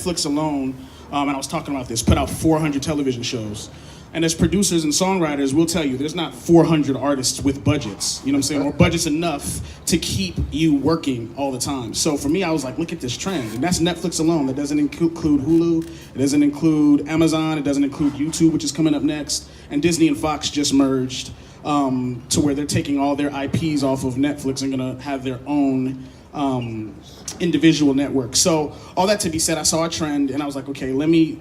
Netflix alone, and I was talking about this, put out 400 television shows. And as producers and songwriters, we'll tell you, there's not 400 artists with budgets, you know what I'm saying, or budgets enough to keep you working all the time. So for me, I was like, look at this trend. And that's Netflix alone. That doesn't include Hulu. It doesn't include Amazon. It doesn't include YouTube, which is coming up next. And Disney and Fox just merged to where they're taking all their IPs off of Netflix and gonna have their own individual network. So all that to be said, I saw a trend and I was like, okay, let me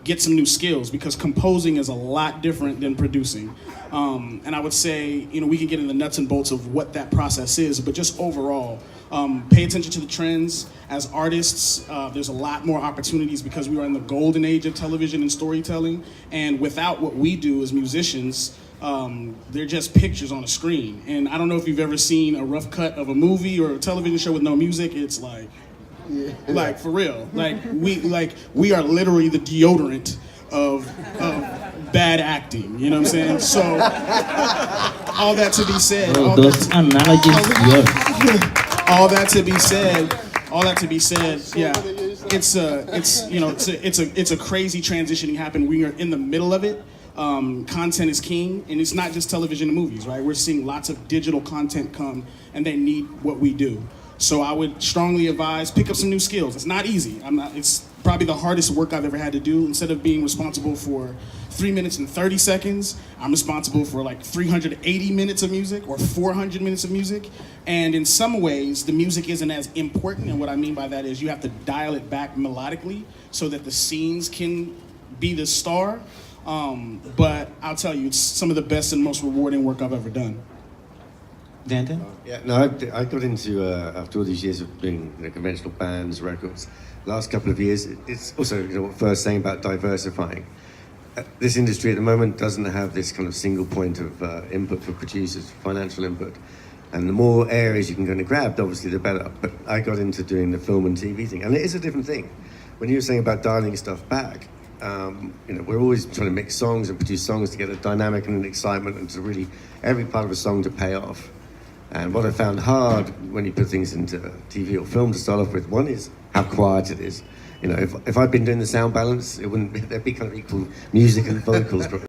get some new skills, because composing is a lot different than producing. And I would say, you know, we can get into the nuts and bolts of what that process is, but just overall, pay attention to the trends. As artists, there's a lot more opportunities because we are in the golden age of television and storytelling. And without what we do as musicians, they're just pictures on a screen. And I don't know if you've ever seen a rough cut of a movie or a television show with no music. It's like, yeah. Like for real, we are literally the deodorant of bad acting. You know what I'm saying? So all that to be said, all that to be said, yeah, it's a crazy transitioning happening. We are in the middle of it. Content is king, and it's not just television and movies, right? We're seeing lots of digital content come, and they need what we do. So I would strongly advise, pick up some new skills. It's not easy. It's probably the hardest work I've ever had to do. Instead of being responsible for 3 minutes and 30 seconds, I'm responsible for like 380 minutes of music or 400 minutes of music. And in some ways, the music isn't as important. And what I mean by that is you have to dial it back melodically so that the scenes can be the star. But I'll tell you, it's some of the best and most rewarding work I've ever done. Dante? Yeah, no, I got into, after all these years of doing conventional bands, records, last couple of years, it's also, what first saying about diversifying. This industry at the moment doesn't have this kind of single point of input for producers, financial input. And the more areas you can kind of grab, obviously, the better. But I got into doing the film and TV thing, and it is a different thing. When you were saying about dialing stuff back, we're always trying to mix songs and produce songs to get a dynamic and an excitement and to really, every part of a song to pay off. And what I found hard when you put things into TV or film to start off with, one is how quiet it is. You know, if I'd been doing the sound balance, it wouldn't be, there'd be kind of equal music and vocals.